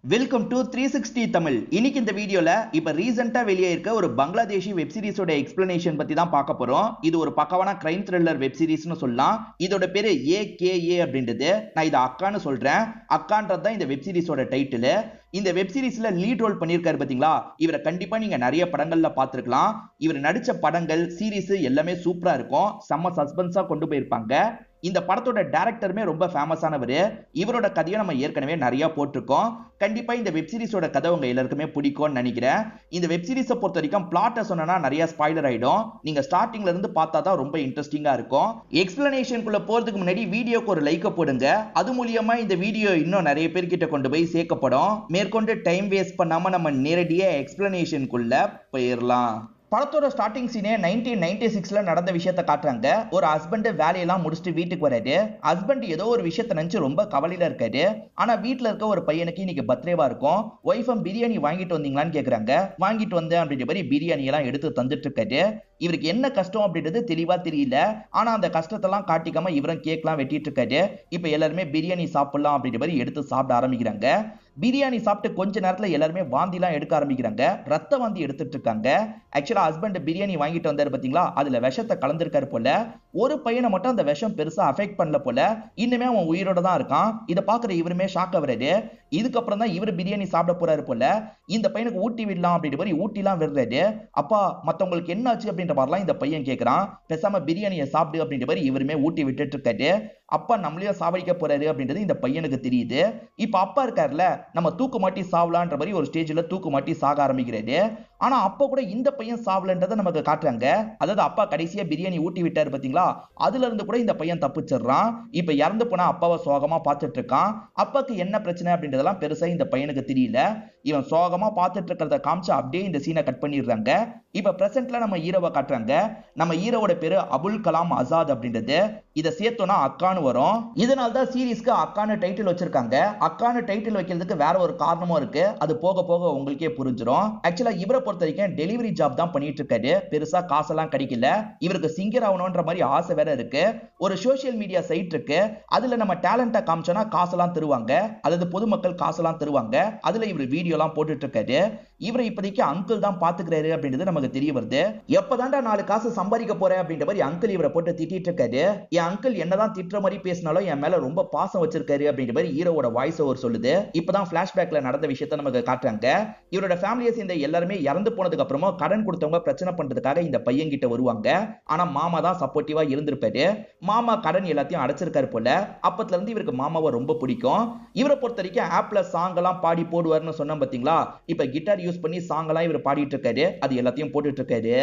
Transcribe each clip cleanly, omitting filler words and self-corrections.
Welcome to 360 Tamil. இன்னைக்கு இந்த வீடியோல இப்ப ரீசெண்டா வெளியே இருக்க ஒரு பங்களாதேஷி வெப் சீரிஸோட எக்ஸ்பிளனேஷன் பத்தி தான் பார்க்க போறோம். இது ஒரு பக்கவான கிரைம் த்ரில்லர் வெப் சீரிஸ்னு சொல்லலாம். இதோட பேரு AKA அப்படின்றது. நான் இதை அக்கான்னு சொல்றேன். அக்கான்றது தான் இந்த வெப் சீரிஸோட டைட்டில். இந்த வெப் சீரிஸ்ல லீட் ரோல் பண்ணியிருக்காரு பாத்தீங்களா, இவரை கண்டிப்பா நீங்க நிறைய படங்கள்ல பார்த்திருக்கலாம். இவர் நடிச்ச படங்கள் சீரிஸ் எல்லாமே சூப்பரா இருக்கும். செம்ம சஸ்பென்ஸா கொண்டு போயிருப்பாங்க. இந்த படத்தோட டைரக்டருமே ரொம்ப ஃபேமஸானவர். இவரோட கதையை நம்ம ஏற்கனவே நிறைய போட்டிருக்கோம். கண்டிப்பா இந்த வெப் சீரிஸோட கதை உங்க எல்லாருக்குமே பிடிக்கும்னு நினைக்கிறேன். இந்த வெப் சீரிஸை பொறுத்த வரைக்கும் பிளாட்டை சொன்னா நிறைய ஸ்பாயிலர் ஆயிடும். நீங்க ஸ்டார்டிங்ல இருந்து பார்த்தா தான் ரொம்ப இன்ட்ரெஸ்டிங்கா இருக்கும். எக்ஸ்பிளனேஷனுக்குள்ள போறதுக்கு முன்னாடி வீடியோக்கு ஒரு லைக் போடுங்க. அது மூலியமா இந்த வீடியோ இன்னும் நிறைய பேர்கிட்ட கொண்டு போய் சேர்க்கப்படும். மேற்கொண்டு டைம் வேஸ்ட் பண்ணாம நம்ம நேரடியா எக்ஸ்பிளனேஷனுக்குள்ள போயிடலாம். படத்தோட ஸ்டார்டிங் சீனே 1996ல நடந்த விஷயத்தை காட்டுறாங்க. ஒரு ஹஸ்பண்ட் வேலையெல்லாம் முடிச்சுட்டு வீட்டுக்கு வராரு. ஹஸ்பண்ட் ஏதோ ஒரு விஷயத்தை நினைச்சு ரொம்ப கவலையில இருக்காரு. ஆனா வீட்டுல இருக்க ஒரு பையனுக்கு இன்னைக்கு பர்த்டேவா இருக்கும். ஒய்ஃபும் பிரியாணி வாங்கிட்டு வந்தீங்களான்னு கேக்குறாங்க. வாங்கிட்டு வந்தேன் அப்படின்ற மாதிரி பிரியாணி எல்லாம் எடுத்து தந்துட்டு இருக்காரு. இவருக்கு என்ன கஷ்டம் அப்படின்றது தெளிவா தெரியல. ஆனா அந்த கஷ்டத்தெல்லாம் காட்டிக்காம இவரும் கேக்லாம் வெட்டிட்டு இருக்காரு. இப்ப எல்லாருமே பிரியாணி சாப்பிடலாம் அப்படின்ற மாதிரி எடுத்து சாப்பிட ஆரம்பிக்கிறாங்க. பிரியாணி சாப்பிட்டு கொஞ்ச நேரத்துல எல்லாருமே வாந்திலாம் எடுக்க ஆரம்பிக்கிறாங்க. ரத்த வாந்தி எடுத்துட்டு இருக்காங்க. ஆக்சுவலா ஹஸ்பண்ட் பிரியாணி வாங்கிட்டு வந்தாரு பாத்தீங்களா, அதுல விஷத்தை கலந்துருக்காரு போல. ஒரு பையனை மட்டும் அந்த விஷம் பெருசா அஃபெக்ட் பண்ணல போல. இன்னுமே அவன் உயிரோட தான் இருக்கான். இதை பாக்குற இவருமே ஷாக் ஆகுறாரு. இதுக்கப்புறம் தான் இவர் பிரியாணி சாப்பிட போறாரு போல. இந்த பையனுக்கு ஊட்டி விடலாம் அப்படின்ற மாதிரி ஊட்டிலாம் விடுறாரு. அப்பா மத்தவங்களுக்கு என்ன ஆச்சு அப்படின்ற மாதிரிலாம் இந்த பையன் கேட்கறான். பேசாம பிரியாணியை சாப்பிடு அப்படின்ற மாதிரி இவருமே ஊட்டி விட்டுட்டு இருக்காரு. அப்பா நம்மளையும் சாவடிக்க போறாரு அப்படின்றது இந்த பையனுக்கு தெரியுது. இப்ப அப்பா இருக்காருல, நம்ம தூக்கு மாட்டி சாவலான்ற மாதிரி ஒரு ஸ்டேஜ்ல தூக்கு மாட்டி சாக ஆரம்பிக்கிறாரு. ஆனா அப்ப கூட இந்த பையன் சாவலன்றதை நமக்கு காட்டுறாங்க. அதாவது அப்பா கடைசியா பிரியாணி ஊட்டி விட்டாரு பாத்தீங்களா, அதுல இருந்து கூட இந்த பையன் தப்பிச்சிடுறான். இப்ப இறந்து போனா அப்பாவை சோகமா பார்த்துட்டு இருக்கான். அப்பாக்கு என்ன பிரச்சனை அப்படின்றதெல்லாம் பெருசா இந்த பையனுக்கு தெரியல. இவன் சோகமா பார்த்துட்டு இருக்கிறத காமிச்சு அப்படியே இந்த சீனை கட் பண்ணிடுறாங்க. இப்ப பிரசன்ட்ல நம்ம ஹீரோவை காட்டுறாங்க. நம்ம ஹீரோவோட பேரு அபுல் கலாம் ஆசாத் அப்படின்றது. இதை சேர்த்தோம்னா அக்கான்னு வரும். இதனால தான் சீரிஸ்க்கு அக்கான்னு டைட்டில் வச்சிருக்காங்க. அக்கான்னு டைட்டில் வைக்கிறதுக்கு வேற ஒரு காரணமும் இருக்கு. அது போக போக உங்களுக்கே புரிஞ்சிடும். ஆக்சுவலா இவரை பொறுத்த வரைக்கும் டெலிவரி ஜாப் தான் பண்ணிட்டு இருக்காரு. பெருசா காசெல்லாம் கிடைக்கல. இவருக்கு சிங்கர் ஆகணும்ன்ற மாதிரி ஆசை வேற இருக்கு. ஒரு சோசியல் மீடியா சைட் இருக்கு. அதுல நம்ம டேலண்ட்டை காமிச்சோம்னா காசெல்லாம் தருவாங்க. அதாவது பொதுமக்கள் காசெல்லாம் தருவாங்க. அதுல இவர் வீடியோ எல்லாம் போட்டுட்டு இருக்காரு. இவரை இப்போதைக்கு அங்கிள் தான் பாத்துக்கிறாரு அப்படின்றது நமக்கு தெரிய வருது. எப்பதான்டா 4 காசு சம்பாதிக்க போற அப்படின்ற மாதிரி அங்கிள் இவரை போட்டு திட்டிட்டு இருக்காரு. என் அங்கிள் என்னதான் திட்டுற மாதிரி பேசினாலும் என் மேல ரொம்ப பாசம் வச்சிருக்காரு அப்படின்ற மாதிரி ஹீரோவோட வாய்ஸ் ஓவர் சொல்லுது. இப்பதான் பிளாஷ்பேக்ல நடந்த விஷயத்தை நமக்கு காட்டுறாங்க. இவரோட ஃபேமிலியை சேர்ந்த எல்லாருமே இறந்து போனதுக்கு அப்புறமா கடன் கொடுத்தவங்க பிரச்சனை பண்றதுக்காக இந்த பையன் கிட்ட வருவாங்க. ஆனா மாமா தான் சப்போர்ட்டிவா இருந்திருப்பாரு. மாமா கடன் எல்லாத்தையும் அடைச்சிருக்காரு போல. அப்பத்துல இருந்து இவருக்கு மாமாவை ரொம்ப பிடிக்கும். இவரை பொறுத்த வரைக்கும் ஆப்ல சாங் எல்லாம் பாடி போடுவார்னு சொன்னோம் பாத்தீங்களா, இப்ப கிட்டார் யூஸ் பண்ணி சாங் எல்லாம் இவர் பாடிட்டு இருக்காரு. அது எல்லாத்தையும் போட்டுட்டு இருக்காரு.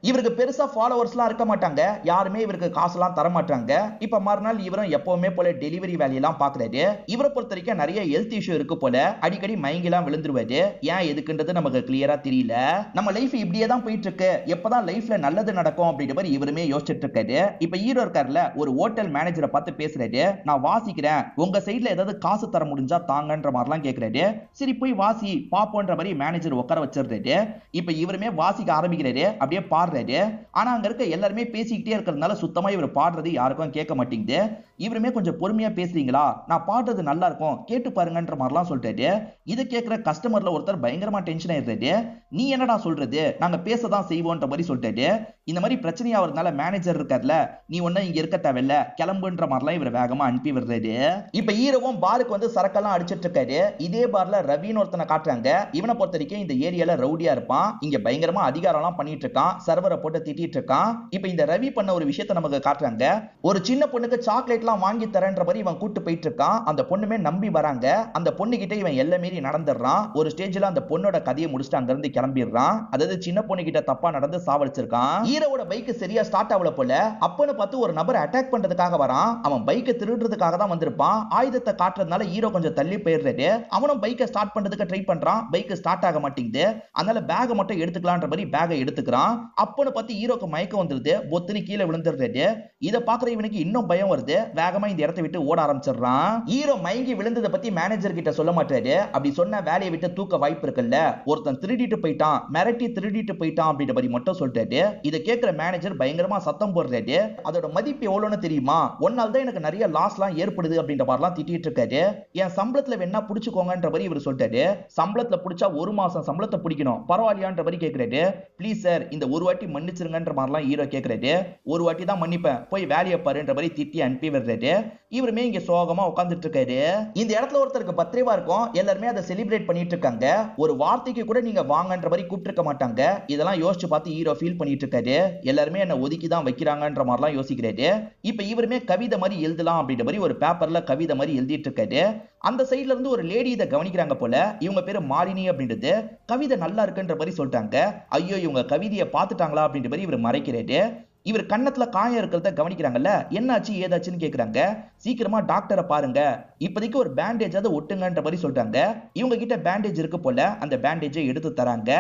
இவருக்கு பெருசா ஃபாலோவர்ஸ் எல்லாம் இருக்க மாட்டாங்க. யாருமே இவருக்கு காசெல்லாம் தர மாட்டாங்க. இப்ப மறுநாள் இவரும் எப்பவுமே போல டெலிவரி வேலையெல்லாம் பாக்குறாரு. இவரை பொறுத்த வரைக்கும் நிறைய ஹெல்த் இஷ்யூ இருக்கு போல. அடிக்கடி மயங்கிலாம் விழுந்துருவாரு. ஏன் எதுக்குன்றது நமக்கு கிளியரா தெரியல. நம்ம லைஃப் இப்படியே தான் போயிட்டு இருக்கு. எப்பதான் லைஃப்ல நல்லது நடக்கும் அப்படின்ற மாதிரி இவருமே யோசிச்சுட்டு இருக்காரு. இப்ப ஹீரோ இருக்காருல, ஒரு ஹோட்டல் மேனேஜரை பார்த்து பேசுறாரு. நான் வாசிக்கிறேன், உங்க சைட்ல ஏதாவது காசு தர முடிஞ்சா தாங்கன்ற மாதிரிலாம் கேட்கிறாரு. சரி போய் வாசி பாப்போன்ற மாதிரி மேனேஜர் உட்கார வச்சிருக்காரு. இப்ப இவருமே வாசிக்க ஆரம்பிக்கிறாரு. அப்படியே பாடுறாரு. ஆனா அங்க இருக்க எல்லாருமே பேசிக்கிட்டே இருக்கிறதுனால சுத்தமா இவர் பாடுறது யாருக்கும் கேட்க மாட்டேங்குது. இவருமே கொஞ்சம் பொறுமையா பேசுறீங்களா, நான் பாடுறது நல்லா இருக்கும் கேட்டு பாருங்கன்ற மாதிரிலாம் சொல்றாரு. இதை கேட்கிற கஸ்டமர்ல ஒருத்தர் பயங்கரமா டென்ஷன் ஆயிடுறாரு. நீ என்னடா சொல்றது, நாங்க பேசதான் செய்வோன்ற மாதிரி சொல்றாரு. இந்த மாதிரி பிரச்சனையா வரதுனால மேனேஜர் இருக்கார்ல, நீ ஒண்ணு இங்க இருக்க தேவையில்ல கிளம்புன்ற மாதிரிலாம் இவர் வேகமா அனுப்பி விடுறாரு. இப்ப ஹீரோவும் பாருக்கு வந்து சரக்கெல்லாம் அடிச்சிட்டு இருக்காரு. இதே பார்ல ரவின்னு ஒருத்தனை காட்டுறாங்க. இவனை பொறுத்த வரைக்கும் இந்த ஏரியால ரவுடியா இருப்பான். இங்க பயங்கரமா அதிகாரம் எல்லாம் பண்ணிட்டு இருக்கான். சர்வரை போட்டு திட்டிட்டு இருக்கான். இப்ப இந்த ரவி பண்ண ஒரு விஷயத்தை நமக்கு காட்டுறாங்க. ஒரு சின்ன பொண்ணுக்கு சாக்லேட் எல்லாம் வாங்கி தரேன்ற மாதிரி இவன் கூட்டு போயிட்டு இருக்கான். அந்த பொண்ணுமே நம்பி வராங்க. அந்த பொண்ணு கிட்ட இவன் எல்லை மீறி நடந்துடுறான். ஒரு ஸ்டேஜ்ல அந்த பொண்ணோட கதையை முடிச்சுட்டு அங்க இருந்து கிளம்பிடுறான். அதாவது சின்ன பொண்ணு கிட்ட தப்பா நடந்து சாவடிச்சிருக்கான். ஹீரோவோட பைக் சரியா ஸ்டார்ட் ஆகல போல. அப்பன்னு பார்த்து ஒரு நபர் அட்டாக் பண்றதுக்காக வரான். அவன் பைக்கை திருடுறதுக்காக தான் வந்திருப்பான். ஆயுதத்தை காட்டுறதுனால ஹீரோ கொஞ்சம் தள்ளி போயிடுறாரு. அவனும் பைக்கை ஸ்டார்ட் பண்றதுக்கு ட்ரை பண்றான். பைக் ஸ்டார்ட் ஆக மாட்டேங்குது. அதனால பேக மட்டும் எடுத்துக்கலான்ற மாதிரி பேகை எடுத்துக்கிறான். அப்பன்னு பார்த்து ஹீரோக்கு மயக்கம் வந்துருது. பொத்துனு கீழே விழுந்துடுறாரு. இதை பாக்குற இவனுக்கு இவனுக்கு இன்னும் பயம் வருது. வேகமா இந்த இடத்தை விட்டு ஓட ஆரம்பிச்சிடுறான். ஹீரோ மயங்கி விழுந்ததை பத்தி மேனேஜர் கிட்ட சொல்ல மாட்டாரு. அப்படி சொன்ன வேலையை விட்டு தூக்க வாய்ப்பு இருக்குல்ல. ஒருத்தன் திருடிட்டு போயிட்டான், மிரட்டி திருடிட்டு போயிட்டான் அப்படின்ற மாதிரி மட்டும் சொல்லிட்டாரு. இதை கேட்கிற மேனேஜர் பயங்கரமா சத்தம் போடுறாரு. அதோட மதிப்பு எவ்வளவுன்னு தெரியுமா? ஒன்னால தான் எனக்கு நிறைய லாஸ்லாம் ஏற்படுது அப்படின்ற மாதிரிலாம் திட்டிட்டு இருக்காரு. என் சம்பளத்துல வேணா புடிச்சுக்கோங்கன்ற மாதிரி இவர் சொல்லிட்டாரு. சம்பளத்துல புடிச்சா ஒரு மாசம் சம்பளத்தை பிடிக்கணும், பரவாயில்லையான்ற மாதிரி கேட்கிறாரு. ப்ளீஸ் சார், இந்த ஒரு வாட்டி மன்னிச்சிருங்கன்ற மாதிரிலாம் ஹீரோ கேட்கிறாரு. ஒரு வாட்டி தான் மன்னிப்பேன், போய் வேலையை பாருன்ற மாதிரி திட்டி அனுப்பி விடுறாரு. இவருமே இங்க சோகமா உட்கார்ந்துட்டு இருக்காரு. இந்த இடத்துல ஒருத்தருக்கு பர்த்டேவா இருக்கும். எல்லாருமே அதை செலிப்ரேட் பண்ணிட்டு இருக்காங்க. ஒரு வார்த்தைக்கு கூட நீங்க வாங்கன்ற மாதிரி கூப்பிட்டு மாட்டாங்க. இதெல்லாம் யோசிச்சு பார்த்து ஹீரோ ஃபீல் பண்ணிட்டு இருக்காரு. எல்லாருமே என்ன ஒதுக்கி தான் வைக்கிறாங்கன்ற மாதிரிலாம் யோசிக்கிறாரு. இப்ப இவருமே கவிதை மாதிரி எழுதலாம் அப்படின்ற மாதிரி ஒரு பேப்பர்ல கவிதை மாதிரி எழுதிட்டு இருக்காரு. அந்த சைடுல இருந்து ஒரு லேடி இதை கவனிக்கிறாங்க போல. இவங்க பேரு மாலினி அப்படின்றது. கவிதை நல்லா இருக்குன்ற மாதிரி சொல்லிட்டாங்க. ஐயோ, இவங்க கவிதையை பார்த்துட்டாங்களா அப்படின்ற மாதிரி இவர் மறைக்கிறாரு. இவர் கண்ணத்துல காயம் இருக்கிறத கவனிக்கிறாங்கல்ல. என்னாச்சு ஏதாச்சுன்னு கேக்குறாங்க. சீக்கிரமா டாக்டரை பாருங்க, இப்போதைக்கு ஒரு பேண்டேஜ் அதை ஒட்டுங்கன்ற மாதிரி சொல்றாங்க. இவங்க கிட்ட பேண்டேஜ் இருக்கு போல. அந்த பேண்டேஜை எடுத்து தராங்க.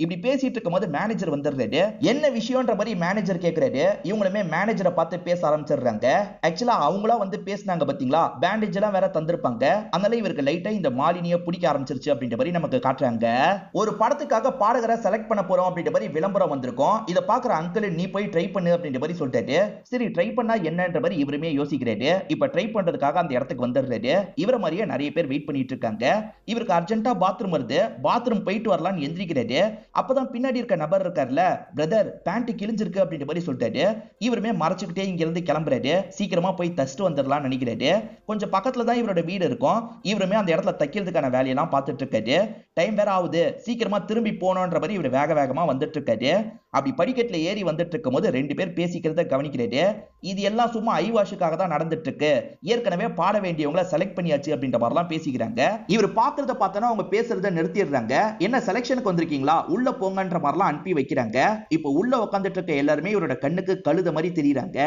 இப்படி பேசிட்டு இருக்கும் போது மேனேஜர் வந்துடுறாரு. என்ன விஷயம்ன்ற மாதிரி மேனேஜர் கேக்குறாரு. இவங்களுமே மேனேஜரை பார்த்து பேச ஆரம்பிச்சிடுறாங்க. ஆக்சுவலா அவங்களா வந்து பேசினாங்க பாத்தீங்களா, பேண்டேஜ் எல்லாம் வேற தந்திருப்பாங்க. அதனால இவருக்கு லைட்டா இந்த மாலினியை பிடிக்க ஆரம்பிச்சிருச்சு அப்படின்ற மாதிரி நமக்கு காட்டுறாங்க. ஒரு படத்துக்காக பாடகரை செலக்ட் பண்ண போறோம் அப்படின்ற மாதிரி விளம்பரம் வந்திருக்கும். இதை பாக்குற அங்கிள் நீ போய் ட்ரை பண்ணு அப்படின்ற மாதிரி சொல்லிட்டாரு. சரி, ட்ரை பண்ணா என்னன்ற மாதிரி இவருமே யோசிக்கிறாரு. இப்ப ட்ரை பண்றதுக்காக அந்த இடத்துக்கு வந்துடுறாரு. இவர மாதிரியே நிறைய பேர் வெயிட் பண்ணிட்டு இருக்காங்க. இவருக்கு அர்ஜென்ட்டா பாத்ரூம் வருது. பாத்ரூம் போயிட்டு வரலாம்னு எந்திரிக்கிறாரு. அப்பதான் பின்னாடி இருக்க நபர் இருக்கார்ல, பிரதர் பேண்ட் கிழிஞ்சிருக்கு அப்படின்ற மாதிரி சொல்லிட்டாரு. இவருமே மறைச்சுக்கிட்டே இங்க இருந்து கிளம்புறாரு. சீக்கிரமா போய் தச்சுட்டு வந்துடலாம்னு நினைக்கிறாரு. கொஞ்சம் பக்கத்துல தான் இவரோட வீடு இருக்கும். இவருமே அந்த இடத்துல தைக்கிறதுக்கான வேலையெல்லாம் பார்த்துட்டு இருக்காரு. டைம் வேற ஆகுது, சீக்கிரமா திரும்பி போனோன்ற மாதிரி இவர் வேக வேகமா வந்துட்டு இருக்காரு. அப்படி படிக்கட்டுல ஏறி வந்துட்டு இருக்கும் போது ரெண்டு பேர் பேசிக்கிறத கவனிக்கிறாரு. இது எல்லாம் சும்மா ஐவாஷுக்காக தான் நடந்துட்டு இருக்கு. ஏற்கனவே பாட வேண்டியவங்களை செலக்ட் பண்ணியாச்சு அப்படின்ற மாதிரிலாம் பேசிக்கிறாங்க. இவர் பாக்குறத பார்த்தனா அவங்க பேசுறத நிறுத்திடுறாங்க. என்ன செலக்ஷனுக்கு வந்திருக்கீங்களா, உள்ள போங்கன்ற மாதிரிலாம் அனுப்பி வைக்கிறாங்க. இப்போ உள்ள உட்காந்துட்டு இருக்க எல்லாருமே இவரோட கண்ணுக்கு கழுத மாதிரி தெரியுறாங்க.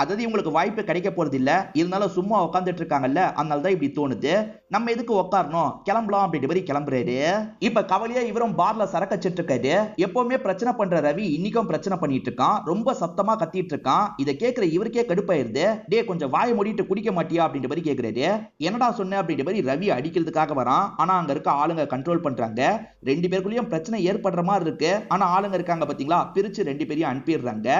அதாவது இவங்களுக்கு வாய்ப்பு கிடைக்க போறது இல்ல, இருந்தாலும் சும்மா உட்காந்துட்டு இருக்காங்கல்ல, அதனால தான் இப்படி தோணுது. நம்ம எதுக்கு உட்காரணும், கிளம்பலாம் அப்படின்ற மாதிரி கிளம்புறாரு. இப்ப கவலையா இவரும் பார்ல சரக்கச்சிட்டு இருக்காரு. எப்பவுமே பிரச்சனை பண்ற ரவி இன்னைக்கும் பிரச்சனை பண்ணிட்டு இருக்கான். ரொம்ப சத்தமா கத்திட்டு இருக்கான். இதை கேட்கிற இவருக்கே கடுப்பாயிருது. டே, கொஞ்சம் வாயை மூடிட்டு குடிக்க மாட்டியா அப்படின்ற மாதிரி கேக்குறாரு. என்னடா சொன்ன அப்படின்ற மாதிரி ரவி அடிக்கிறதுக்காக வரான். ஆனா அங்க இருக்க ஆளுங்க கண்ட்ரோல் பண்றாங்க. ரெண்டு பேருக்குள்ளயும் பிரச்சனை ஏற்படுற மாதிரி இருக்கு. ஆனா ஆளுங்க இருக்காங்க பாத்தீங்களா, பிரிச்சு ரெண்டு பேரையும் அனுப்பிடுறாங்க.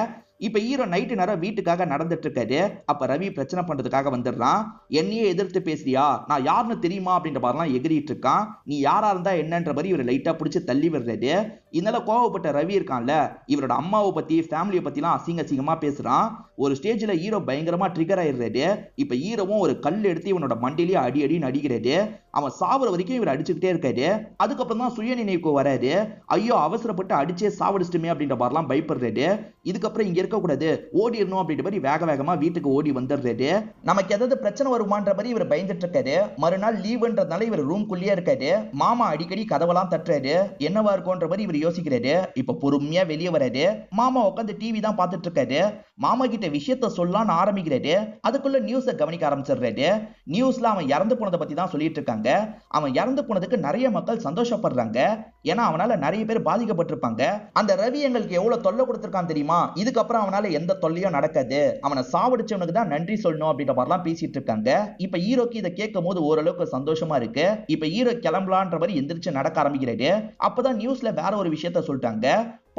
இப்ப ஹீரோ நைட்டு நேரம் வீட்டுக்காக நடந்துட்டு இருக்காரு. அப்ப ரவி பிரச்சனை பண்றதுக்காக வந்துடுறான். என்னையே எதிர்த்து பேசுறியா, நான் யாருன்னு தெரியுமா அப்படின்ற மாதிரிலாம் எகிரிட்டு இருக்கான். நீ யாரா இருந்தா என்னன்ற மாதிரி இவர் லைட்டா பிடிச்சி தள்ளி விடுறாரு. இதனால கோவப்பட்ட ரவி இருக்கான்ல, இவரோட அம்மாவை பத்தி ஃபேமிலியை பத்திலாம் அசிங்கமா பேசுறான். ஒரு ஸ்டேஜ்ல ஹீரோ பயங்கரமா ட்ரிகர் ஆயிடுறாரு. இப்ப ஹீரோவும் ஒரு கல் எடுத்து இவனோட மண்டிலேயே அடி அடின்னு அடிக்கிறாரு. அவன் சாவுற வரைக்கும் இவர் அடிச்சுக்கிட்டே இருக்காரு. அதுக்கப்புறம் தான் சுய நினைவுக்கு வராரு. ஐயோ, அவசரப்பட்டு அடிச்சே சாவடிச்சிட்டுமே அப்படின்ற மாதிரிலாம் பயப்படுறாரு. இதுக்கப்புறம் இங்க இருக்க கூடாது, ஓடிடணும் அப்படின்ற மாதிரி வேக வேகமா வீட்டுக்கு ஓடி வந்துடுறாரு. நமக்கு ஏதாவது பிரச்சனை வருமான்ற மாதிரி இவர் பயந்துட்டு இருக்காரு. மறுநாள் லீவுன்றதுனால இவர் ரூம்குள்ளேயே இருக்காரு. மாமா அடிக்கடி கதவெல்லாம் தட்டுறாரு. என்னவா இருக்கும்ன்ற மாதிரி இவர் யோசிக்கிறாரு. இப்ப பொறுமையா வெளியே வராரு. மாமா உட்காந்து டிவி தான் பார்த்துட்டு இருக்காரு. மாமா கிட்ட விஷயத்த சொல்லலாம்னு ஆரம்பிக்கிறாரு. அதுக்குள்ள நியூஸை கவனிக்க ஆரம்பிச்சிடுறாரு. நியூஸ்ல அவன் இறந்து போனதை பத்தி தான் சொல்லிட்டு இருக்காங்க. அவன் இறந்து போனதுக்கு நிறைய மக்கள் சந்தோஷப்படுறாங்க. ஏன்னா அவனால நிறைய பேர் பாதிக்கப்பட்டிருப்பாங்க. அந்த ரவி எங்களுக்கு எவ்வளவு தொல்லை கொடுத்திருக்கான் தெரியுமா, இதுக்கப்புறம் அவனால எந்த தொல்லையும் நடக்காது, அவனை சாவடிச்சவனுக்கு தான் நன்றி சொல்லணும் அப்படின்ற மாதிரிலாம் பேசிட்டு இருக்காங்க. இப்ப ஹீரோக்கு இதை கேட்கும் போது ஓரளவுக்கு சந்தோஷமா இருக்கு. இப்ப ஹீரோ கிளம்பலான்ற மாதிரி எந்திரிச்சு நடக்க ஆரம்பிக்கிறாரு. அப்பதான் நியூஸ்ல வேற ஒரு விஷயத்த சொல்லிட்டாங்க.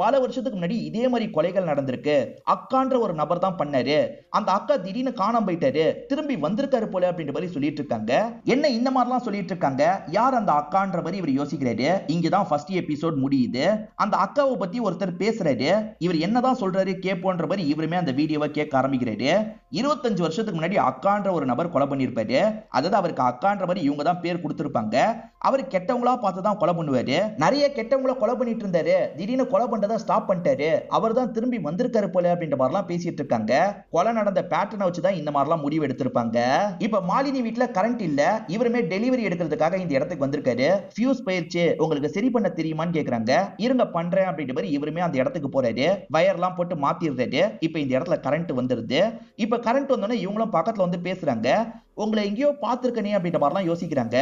பல வருஷத்துக்கு முன்னாடி இதே மாதிரி கொலைகள் நடந்திருக்கு. அக்கான்ற ஒரு நபர் தான் பண்ணாரு. அந்த அக்கா திடீர்னு காணாம போயிட்டாரு, திரும்பி வந்திருக்காரு போல அப்படின்ற மாதிரி சொல்லிட்டு இருக்காங்க. என்ன இந்த மாதிரிலாம் சொல்லிட்டு இருக்காங்க, யார் அந்த அக்கான்ற மாதிரி இவர் யோசிக்கிறாரு. இங்கதான் ஃபர்ஸ்ட் எபிசோட் முடியுது. அந்த அக்காவை பத்தி ஒருத்தர் பேசுறாரு. இவர் என்னதான் சொல்றாரு கேட்போன்ற மாதிரி இவருமே அந்த வீடியோவை கேட்க ஆரம்பிக்கிறாரு. 25 வருஷத்துக்கு முன்னாடி அக்கான்ற ஒரு நபர் கொலை பண்ணிருப்பாரு. அதாவது அவருக்கு அக்கான்ற மாதிரி இவங்க தான் பேர் கொடுத்திருப்பாங்க. அவர் கெட்டவங்களா பார்த்து தான் கொலை பண்ணுவாரு. நிறைய கெட்டவங்கள கொலை பண்ணிட்டு இருந்தாரு. திடீர்னு கொலை பண்றத ஸ்டாப் பண்ணிட்டாரு. அவர் தான் திரும்பி வந்திருக்காரு போல அப்படின்ற மாதிரிலாம் பேசிட்டு இருக்காங்க. கொலை நடந்த பேட்டர்னை வச்சு தான் இந்த மாதிரிலாம் முடிவு எடுத்திருப்பாங்க. இப்ப மாலினி வீட்டுல கரண்ட் இல்ல. இவருமே டெலிவரி எடுக்கிறதுக்காக இந்த இடத்துக்கு வந்திருக்காரு. ஃபியூஸ் போயிருச்சு, உங்களுக்கு சரி பண்ண தெரியுமான்னு கேக்குறாங்க. இருங்க பண்றேன் அப்படின்ற மாதிரி இவருமே அந்த இடத்துக்கு போறாரு. வயர்லாம் போட்டு மாத்திடுறாரு. இப்ப இந்த இடத்துல கரண்ட் வந்துருது. இப்ப கரண்ட் வந்தோடனே இவங்களும் பக்கத்துல வந்து பேசுறாங்க. உங்களை எங்கேயோ பார்த்திருக்கனே அப்படின்ற மாதிரிலாம் யோசிக்கிறாங்க.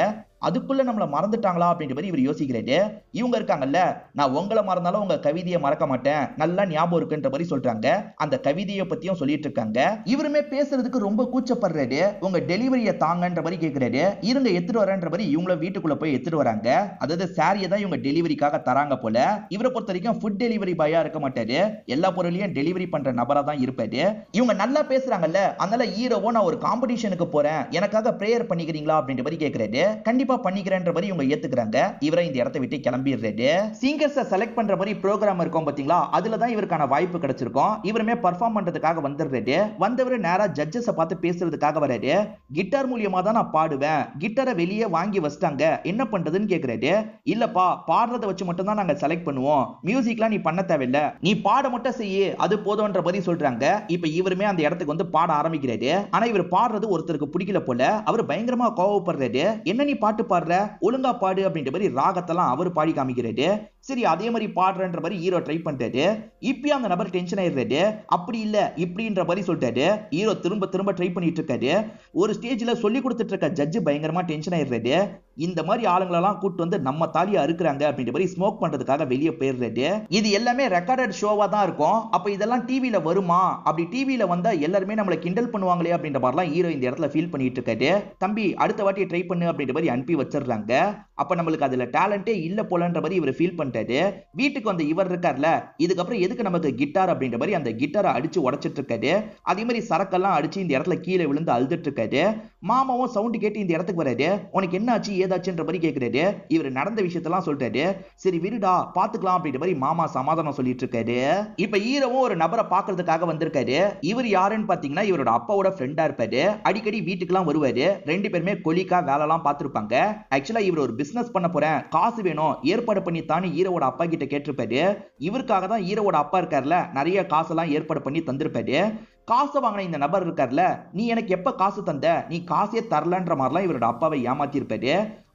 அதுக்குள்ள நம்மள மறந்துட்டாங்களா அப்படின்ற மாதிரி இவர் யோசிக்கிறாரு. இவங்க இருக்காங்கல்ல, நான் உங்களை மறந்தாலும் உங்க கவிதையை மறக்க மாட்டேன், நல்லா ஞாபகம் இருக்குன்ற மாதிரி சொல்றாங்க. அந்த கவிதையை பத்தியும் சொல்லிட்டு இருக்காங்க. இவருமே பேசுறதுக்கு ரொம்ப கூச்சப்படுறாரு. உங்க டெலிவரியை தாங்கன்ற மாதிரி கேட்கிறாரு. இருங்க எடுத்துட்டு வரேன்ற மாதிரி இவங்கள வீட்டுக்குள்ள போய் எடுத்துட்டு வராங்க. அதாவது சாரியை தான் இவங்க டெலிவரிக்காக தராங்க போல. இவரை பொறுத்த வரைக்கும் ஃபுட் டெலிவரி பாயா இருக்க மாட்டாரு, எல்லா பொருளையும் டெலிவரி பண்ற நபரா தான் இருப்பாரு. இவங்க நல்லா பேசுறாங்கல்ல, அதனால ஹீரோவோ நான் ஒரு காம்படிஷனுக்கு போறேன், எனக்காக பிரேயர் பண்ணிக்கிறீங்களா அப்படின்ற மாதிரி கேட்கிறாரு. கண்டிப்பா பண்ணிக்கிறேன்ற மாதிரி இவங்க ஏத்துக்கிறாங்க. இவரை இந்த இடத்தை விட்டு கிளம்பிடுறாரு. சிங்கர்ஸை செலக்ட் பண்ற மாதிரி ப்ரோக்ராம் இருக்கும் பாத்தீங்களா, அதுல தான் இவருக்கான வாய்ப்பு கிடைச்சிருக்கும். இவருமே பெர்ஃபார்ம் பண்றதுக்காக வந்துடுறாரு. வந்தவர் நேரா ஜட்ஜஸை பார்த்து பேசுறதுக்காக வராரு. கிட்டார் மூலியமா தான் நான் பாடுவேன், கிட்டாரை வெளியே வாங்கி வச்சிட்டாங்க, என்ன பண்றதுன்னு கேக்குறாரு. இல்லப்பா, பாடுறதை வச்சு மட்டும் தான் நாங்க செலக்ட் பண்ணுவோம், மியூசிக்லாம் நீ பண்ண தேவையில்ல, நீ பாட மட்டும் செய்யு, அது போதும்ன்ற மாதிரி சொல்றாங்க. இப்ப இவருமே அந்த இடத்துக்கு வந்து பாட ஆரம்பிக்கிறாரு. ஆனா இவர் பாடுறது ஒருத்தருக்கு பிடிக்கல போல. அவர் பயங்கரமா கோவப்படுறாரு. என்ன நீ பாட்டு பாடுற, ஒழுங்கா பாடு அப்படின்ற மாதிரி ராகத்தெல்லாம் அவர் பாடி காமிக்கிறாரு. சரி அதே மாதிரி பாடுறன்ற மாதிரி ஹீரோ ட்ரை பண்றாரு. இப்பயும் அந்த நபர் டென்ஷன் ஆயிடுறாரு. அப்படி இல்ல இப்படின்ற மாதிரி சொல்லிட்டாரு. ஹீரோ திரும்ப திரும்ப ட்ரை பண்ணிட்டு இருக்காரு. ஒரு ஸ்டேஜ்ல சொல்லி கொடுத்துட்டு இருக்க ஜட்ஜ் பயங்கரமா டென்ஷன் ஆயிடுறாரு. இந்த மாதிரி ஆளுங்களெல்லாம் கூட்டு வந்து நம்ம தாலியா அறுக்குறாங்க அப்படின்ற மாதிரி ஸ்மோக் பண்றதுக்காக வெளியே போயிடுறாரு. இது எல்லாமே ரெக்கார்டட் ஷோவா தான் இருக்கும். அப்ப இதெல்லாம் டிவில வருமா, அப்படி டிவில வந்தா எல்லாருமே நம்மளை கிண்டல் பண்ணுவாங்களே அப்படின்ற மாதிரிலாம் ஹீரோ இந்த இடத்துல ஃபீல் பண்ணிட்டு இருக்காரு. தம்பி அடுத்த வாட்டி ட்ரை பண்ணு அப்படின்ற மாதிரி அனுப்பி வச்சிடுறாங்க. அப்ப நம்மளுக்கு அதுல டேலண்டே இல்ல போலன்ற மாதிரி இவர் ஃபீல் பண்ணிட்டாரு. வீட்டுக்கு வந்து இவர் இருக்கார்ல, இதுக்கப்புறம் எதுக்கு நமக்கு கிட்டார் அப்படின்ற மாதிரி அந்த கிட்டாரை அடிச்சு உடைச்சிட்டு இருக்காரு. அதே மாதிரி சரக்கெல்லாம் அடிச்சு இந்த இடத்துல கீழே விழுந்து அழுதுட்டு இருக்காரு. மாமாவும் சவுண்ட் கேட்டு இந்த இடத்துக்கு வராரு. உனக்கு என்ன ஆச்சு ஏதாச்சுன்ற மாதிரி கேட்கிறாரு. இவர் நடந்த விஷயத்தெல்லாம் சொல்றாரு. சரி விடுடா பாத்துக்கலாம் அப்படின்ற மாதிரி மாமா சமாதானம் சொல்லிட்டு இருக்காரு. இப்ப ஹீரோவும் ஒரு நபரை பாக்குறதுக்காக வந்திருக்காரு. இவர் யாருன்னு பாத்தீங்கன்னா இவரோட அப்பாவோட ஃப்ரெண்டா இருப்பாரு. அடிக்கடி வீட்டுக்குலாம் வருவாரு. ரெண்டு பேருமே கொலிக்கா வேலைலாம் பார்த்திருப்பாங்க. ஆக்சுவலா இவர் ஒரு பிசினஸ் பண்ண போறேன், காசு வேணும், ஏற்பாடு பண்ணி தானே ஹீரோவோட அப்பா கிட்ட கேட்டிருப்பாரு. இவருக்காக தான் ஹீரோவோட அப்பா இருக்காருல, நிறைய காசெல்லாம் ஏற்பாடு பண்ணி தந்திருப்பாரு. காசை வாங்கின இந்த நபர் இருக்கார்ல, நீ எனக்கு எப்ப காசு தந்த, நீ காசே தரலன்ற மாதிரிலாம் இவரோட அப்பாவை ஏமாத்தி இருப்பாரு.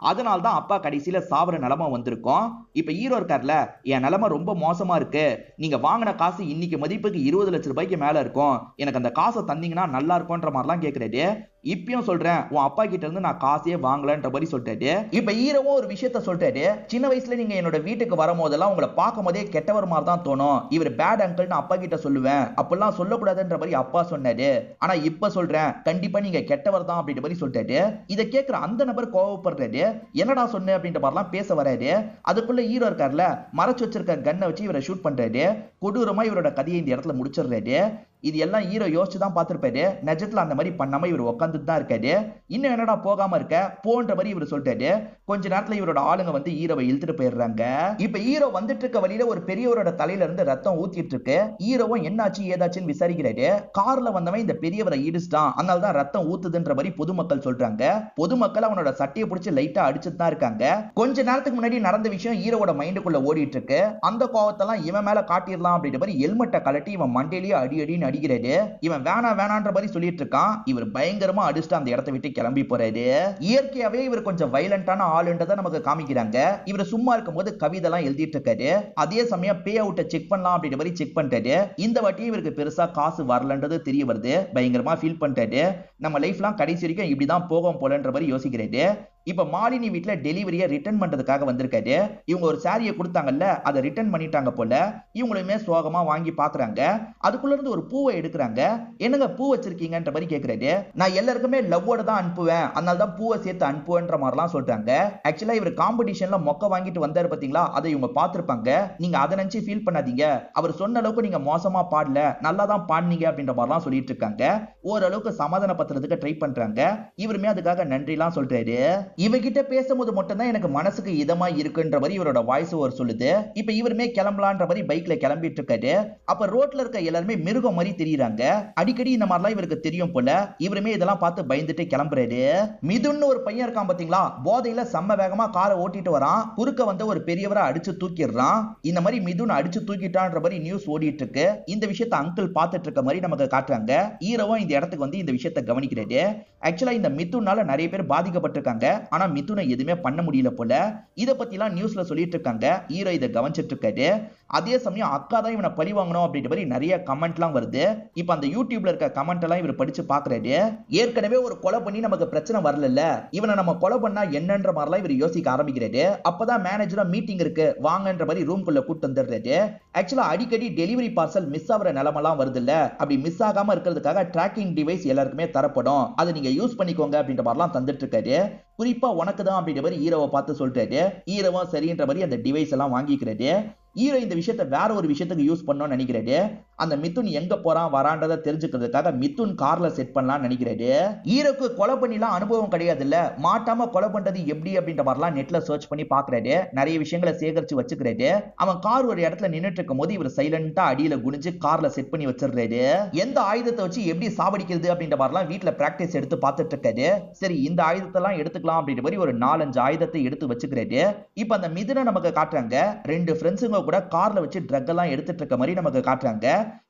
அதனால தான் அப்பா கடைசியில சாவர நிலைமை வந்திருக்கும். இப்ப ஹீரோ இருக்கார்ல, என் நிலைமை ரொம்ப மோசமா இருக்கு, நீங்க வாங்கின காசு இன்னைக்கு மதிப்புக்கு 20 லட்சம் ரூபாய்க்கு மேல இருக்கும், எனக்கு அந்த காசை தந்தீங்கன்னா நல்லா இருக்கும்ன்ற மாதிரிலாம் கேட்கிறாரு. இப்பயும் சொல்றேன், உன் அப்பா கிட்ட இருந்து நான் காசே வாங்கலன்ற மாதிரி சொல்லிட்டாரு. இப்ப ஹீரோவும் ஒரு விஷயத்த சொல்றாரு. சின்ன வயசுல நீங்க என்னோட வீட்டுக்கு வரும்போதெல்லாம் உங்களை பார்க்கும் போதே கெட்டவர் மாதிரி தான் தோணும், இவர் பேட் அங்கிள் அப்பா கிட்ட சொல்லுவேன், அப்பெல்லாம் சொல்லக்கூடாதுன்ற மாதிரி அப்பா சொன்னாரு. ஆனா இப்ப சொல்றேன், கண்டிப்பா நீங்க கெட்டவர் தான் அப்படின்ற மாதிரி சொல்லிட்டாரு. இதை கேட்கிற அந்த நபர் கோவப்படுறாரு. என்னடா சொன்ன அப்படின்ற மாதிரிலாம் பேச வராரு. அதுக்குள்ள ஹீரோ இருக்கார்ல, மறைச்சு வச்சிருக்க கன்னை வச்சு இவரை ஷூட் பண்றாரு. கொடூரமா இவரோட கதையை இந்த இடத்துல முடிச்சிடுறாரு. இது எல்லாம் ஹீரோ யோசிச்சு தான் பார்த்திருப்பாரு. நிஜத்துல அந்த மாதிரி பண்ணாம இவர் உட்காந்துட்டு தான் இருக்காரு. இன்னும் என்னடா போகாம இருக்க போன்ற மாதிரி இவர் சொல்லிட்டாரு. கொஞ்ச நேரத்துல இவரோட ஆளுங்க வந்து ஹீரோவை இழுத்துட்டு போயிடுறாங்க. இப்ப ஹீரோ வந்துட்டு இருக்க வழியில ஒரு பெரியவரோட தலையில இருந்து ரத்தம் ஊத்திட்டு இருக்கு. ஹீரோவும் என்னாச்சு ஏதாச்சுன்னு விசாரிக்கிறாரு. கார்ல வந்தவன் இந்த பெரியவரை இடிச்சிட்டான், அதனால தான் ரத்தம் ஊத்துதுன்ற மாதிரி பொதுமக்கள் சொல்றாங்க. பொதுமக்கள் அவனோட சட்டையை பிடிச்சி லைட்டா அடிச்சுட்டு தான் இருக்காங்க. கொஞ்ச நேரத்துக்கு முன்னாடி நடந்த விஷயம் ஹீரோவோட மைண்டுக்குள்ள ஓடிட்டு இருக்கு. அந்த கோவத்தெல்லாம் இவன் மேல காட்டிடலாம் அப்படின்ற மாதிரி ஹெல்மெட்டை கலட்டி இவன் மண்டையிலேயே அடி அடின்னு அடிக்கிறாரு. இவன் வேணான்ற மாதிரி சொல்லிட்டு இருக்கான். இவர் பயங்கரமா அடிச்சுட்டு அந்த இடத்தை விட்டு கிளம்பி போறாரு. இயற்கையாவே இவர் கொஞ்சம் வயலண்டான ஆளுன்றதை நமக்கு காமிக்கிறாங்க. இவர் சும்மா இருக்கும்போது கவிதைலாம் எழுதிட்டு இருக்காரு. அதே சமயம் பே அவுட்டை செக் பண்ணலாம் அப்படின்ற மாதிரி செக் பண்றாரு. இந்த வாட்டி இவருக்கு பெருசா காசு வரலன்றது தெரிய வருது. பயங்கரமா ஃபீல் பண்றாரு. நம்ம லைஃப்லாம் கடைசி வரைக்கும் இப்படிதான் போகும் போலன்ற மாதிரி யோசிக்கிறாரு. இப்ப மாலினி வீட்டுல டெலிவரியை ரிட்டர்ன் பண்றதுக்காக வந்திருக்காரு. இவங்க ஒரு சாரியை கொடுத்தாங்கல்ல, அதை ரிட்டர்ன் பண்ணிட்டாங்க போல. இவங்களுமே சோகமா வாங்கி பாக்குறாங்க. அதுக்குள்ள இருந்து ஒரு பூவை எடுக்கிறாங்க. என்னங்க பூ வச்சிருக்கீங்கன்ற மாதிரி கேக்குறாரு. நான் எல்லாருக்குமே லவ்வோட தான் அனுப்புவேன், அதனால தான் பூவை சேர்த்து அனுப்புவேன்ற மாதிரிலாம் சொல்றாங்க. ஆக்சுவலா இவர் காம்படிஷன்ல மொக்க வாங்கிட்டு வந்தாரு பாத்தீங்களா, அதை இவங்க பாத்திருப்பாங்க. நீங்க அதை நினைச்சு ஃபீல் பண்ணாதீங்க, அவர் சொன்ன அளவுக்கு நீங்க மோசமா பாடல, நல்லா தான் பாடுனீங்க அப்படின்ற மாதிரிலாம் சொல்லிட்டு இருக்காங்க. ஓரளவுக்கு சமாதானப்படுத்துறதுக்கு ட்ரை பண்றாங்க. இவருமே அதுக்காக நன்றி எல்லாம் சொல்றாரு. இவகிட்ட பேசும்போது மட்டும் தான் எனக்கு மனசுக்கு இதமா இருக்குன்ற மாதிரி இவரோட வாய்ஸ் ஓவர் சொல்லுது. இப்ப இவருமே கிளம்பலான்ற மாதிரி பைக்ல கிளம்பிட்டு இருக்காரு. அப்ப ரோட்ல இருக்க எல்லாருமே மிருகம் மாதிரி தெரியுறாங்க. அடிக்கடி இந்த மாதிரிலாம் இவருக்கு தெரியும் போல. இவருமே இதெல்லாம் பார்த்து பயந்துட்டு கிளம்புறாரு. மிதுன்னு ஒரு பையன் இருக்கான் பாத்தீங்களா, போதையில செம்ம வேகமா காரை ஓட்டிட்டு வரான். குறுக்க வந்து ஒரு பெரியவரை அடிச்சு தூக்கிடுறான். இந்த மாதிரி மிதுன் அடிச்சு தூக்கிட்டான்ற மாதிரி நியூஸ் ஓடிட்டு இருக்கு. இந்த விஷயத்தை அங்கிள் பார்த்துட்டு இருக்க மாதிரி நமக்கு காட்டுறாங்க. ஹீரோவும் இந்த இடத்துக்கு வந்து இந்த விஷயத்தை கவனிக்கிறாரு. ஆக்சுவலா இந்த மிதுனால நிறைய பேர் பாதிக்கப்பட்டிருக்காங்க. ஆனா மிதுனை எதுவுமே பண்ண முடியல போல. இத பத்திலாம் நியூஸ்ல சொல்லிட்டு இருக்காங்க. ஹீரோ இதை கவனிச்சிட்டு இருக்காரு. அதே சமயம் அக்கா தான் இவனை பழி வாங்கணும் அப்படின்ற மாதிரி நிறைய கமெண்ட்லாம் வருது. இப்ப அந்த யூடியூப்ல இருக்க கமெண்ட் எல்லாம் இவர் படிச்சு பாக்குறாரு. ஏற்கனவே ஒரு கொலை பண்ணி நமக்கு பிரச்சனை வரல, இவனை நம்ம கொலை பண்ணா என்னன்ற மாதிரிலாம் இவர் யோசிக்க ஆரம்பிக்கிறாரு. அப்பதான் மேனேஜரா மீட்டிங் இருக்கு வாங்கன்ற மாதிரி ரூம்குள்ள கூட்டு வந்துடுறாரு. ஆக்சுவலா அடிக்கடி டெலிவரி பார்சல் மிஸ் ஆகிற நிலைமெல்லாம் வருது இல்ல, அப்படி மிஸ் ஆகாம இருக்கிறதுக்காக டிராக்கிங் டிவைஸ் எல்லாருக்குமே தரப்படும், அதை நீங்க யூஸ் பண்ணிக்கோங்க அப்படின்ற மாதிரிலாம் தந்துட்டு இருக்காரு. குறிப்பா உனக்கு தான் அப்படின்ற மாதிரி ஹீரோவை பார்த்து சொல்றாரு. ஹீரோவும் சரின்ற மாதிரி அந்த டிவைஸ் எல்லாம் வாங்கிக்கிறாரு. ஹீரோ இந்த விஷயத்தை வேற ஒரு விஷயத்துக்கு யூஸ் பண்ணணும்னு நினைக்கிறாரு. அந்த மிதுன் எங்க போறான் வரான்றதை தெரிஞ்சுக்கிறதுக்காக மிதுன் கார்ல செட் பண்ணலாம்னு நினைக்கிறாரு. ஹீரோக்கு கொலை பண்ணிலாம் அனுபவம் கிடையாது இல்ல, மாட்டாம கொலை பண்றது எப்படி அப்படின்ற மாதிரிலாம் நெட்ல சர்ச் பண்ணி பாக்குறாரு. நிறைய விஷயங்களை சேகரிச்சு வச்சுக்கிறாரு. அவன் கார் ஒரு இடத்துல நின்னுட்டு இருக்கும் போது இவர் சைலண்டா அடியில குனிஞ்சு கார்ல செட் பண்ணி வச்சிடுறாரு. எந்த ஆயுதத்தை வச்சு எப்படி சாவடிக்கிறது அப்படின்ற மாதிரிலாம் வீட்டுல பிராக்டிஸ் எடுத்து பார்த்துட்டு இருக்காரு. சரி இந்த ஆயுதத்தெல்லாம் எடுத்துக்கலாம் அப்படின்ற மாதிரி ஒரு 4-5 ஆயுதத்தை எடுத்து வச்சுக்கிறாரு. இப்ப அந்த மிதுனை நமக்கு காட்டுறாங்க. 2 ஃப்ரெண்ட்ஸுங்க கூட கார்ல வச்சு ட்ரக் எல்லாம் எடுத்துட்டு இருக்க மாதிரி நமக்கு காட்டுறாங்க.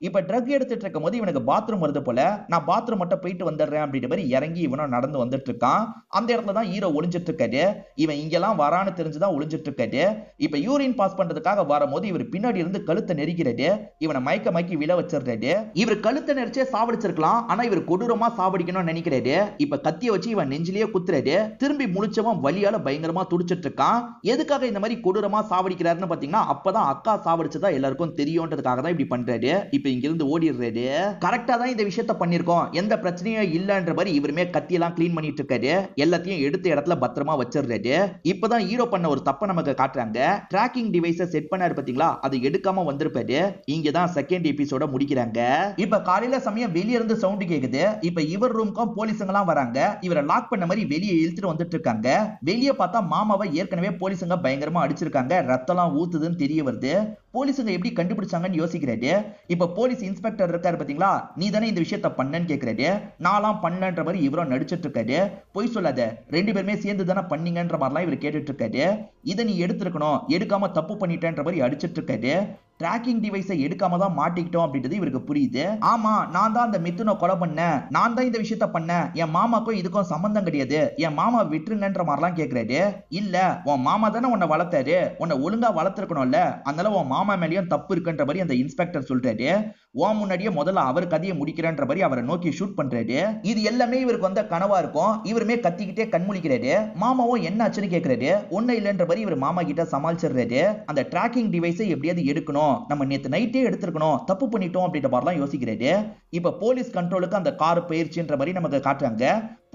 இப்ப ட்ரக் எடுத்துட்டு இருக்கும் போது இவனுக்கு பாத்ரூம் வருது போல, நான் பாத்ரூம் மட்டும் போயிட்டு வந்துடுறேன் அப்படின்ற மாதிரி இறங்கி இவனும் நடந்து வந்துட்டு இருக்கான். அந்த இடத்துல தான் ஹீரோ ஒளிஞ்சிட்டு இருக்காரு. இவன் இங்கெல்லாம் வரான்னு தெரிஞ்சுதான் ஒளிஞ்சிட்டு இருக்காரு. இப்ப யூரின் பாஸ் பண்றதுக்காக வரும்போது இவர் பின்னாடி இருந்து கழுத்தை நெரிக்கிறாரு. இவனை மயக்கி விழ வச்சிடுறாரு. இவர் கழுத்தை நெரிச்சே சாவடிச்சிருக்கலாம், ஆனா இவர் கொடூரமா சாவடிக்கணும்னு நினைக்கிறாரு. இப்ப கத்திய வச்சு இவன் நெஞ்சிலேயே குத்துறாரு. திரும்பி முழிச்சவன் வலியால பயங்கரமா துடிச்சிட்டு இருக்கான். எதுக்காக இந்த மாதிரி கொடூரமா சாவடிக்கிறாருன்னு பாத்தீங்கன்னா அப்பதான் அக்கா சாவடிச்சதா எல்லாருக்கும் தெரியும்ன்றதுக்காக தான் இப்படி பண்றாரு. இப்ப இங்க இருந்து ஓடிடுறாரு. கரெக்டா தான் இந்த விஷயத்தை பண்ணிருக்கோம், எந்த பிரச்சனையும் இல்லன்ற மாதிரி இவருமே கத்தி எல்லாம் கிளீன் பண்ணிட்டு இருக்காரு. எல்லாத்தையும் எடுத்த இடத்துல பத்திரமா வச்சிடுறாரு. இப்பதான் ஹீரோ பண்ண ஒரு தப்ப நமக்கு காட்டுறாங்க. டிராக்கிங் டிவைஸை செட் பண்ணாரு பாத்தீங்களா, அது எடுக்காம வந்திருப்பாரு. இங்கதான் செகண்ட் எபிசோட முடிக்கிறாங்க. இப்ப காலையில சமயம் வெளிய இருந்து சவுண்ட் கேக்குது. இப்ப இவர் ரூம்க்கும் போலீஸுங்க எல்லாம் வராங்க. இவரை லாக் பண்ண மாதிரி வெளியே இழுத்துட்டு வந்துட்டு இருக்காங்க. வெளியே பார்த்தா மாமாவை ஏற்கனவே போலீஸுங்க பயங்கரமா அடிச்சிருக்காங்க. ரத்தம்லாம் ஊத்துதுன்னு தெரிய வருது. போலீஸுங்க எப்படி கண்டுபிடிச்சாங்கன்னு யோசிக்கிறாரு. இப்ப போலீஸ் இன்ஸ்பெக்டர் இருக்காரு பாத்தீங்களா, நீ தானே இந்த விஷயத்த பண்ணன்னு கேக்குறாரு. நான்லாம் பண்ணன்ற மாதிரி இவரும் நடிச்சிட்டு இருக்காரு. பொய் சொல்லாத, 2 பேருமே சேர்ந்து தானே பண்ணீங்கன்ற மாதிரிலாம் இவர் கேட்டுட்டு இருக்காரு. இதை நீ எடுத்திருக்கணும், எடுக்காம தப்பு பண்ணிட்டேன்ற மாதிரி அடிச்சிட்டு இருக்காரு. டிராக்கிங் டிவைஸை எடுக்காம தான் மாட்டிக்கிட்டோம் அப்படின்றது இவருக்கு புரியுது. ஆமா, நான் தான் அந்த மிதுனை கொலை பண்ணேன், நான் தான் இந்த விஷயத்த பண்ணேன், என் மாமாக்கும் இதுக்கும் சம்பந்தம் கிடையாது, என் மாமா விட்டுருங்கன்ற மாதிரிலாம் கேட்கிறாரு. இல்ல, உன் மாமா தானே உன்னை வளர்த்தாரு, உன்னை ஒழுங்கா வளர்த்திருக்கணும்ல, அதனால உன் மாமா மேலேயும் தப்பு இருக்குன்ற மாதிரி அந்த இன்ஸ்பெக்டர் சொல்றாரு. உன் முன்னாடியே முதல்ல அவர் கதையை முடிக்கிறன்ற மாதிரி அவரை நோக்கி ஷூட் பண்றாரு. இது எல்லாமே இவருக்கு வந்த கனவா இருக்கும். இவருமே கத்திக்கிட்டே கண்முழிக்கிறாரு. மாமாவும் என்ன ஆச்சுன்னு கேட்கிறாரு. ஒன்னும் இல்லன்ற மாதிரி இவர் மாமா கிட்ட சமாளிச்சிடுறாரு. அந்த டிராக்கிங் டிவைஸை எப்படியாவது எடுக்கணும், நம்ம நேத்து நைட்டே எடுத்துக்கணும், தப்பு பண்ணிட்டோம் அப்படின்ற மாதிரிலாம் யோசிக்கிறாரு. இப்ப போலீஸ் கண்ட்ரோலுக்கு அந்த கார் போயிருச்சுன்ற மாதிரி நமக்கு காட்டுறாங்க.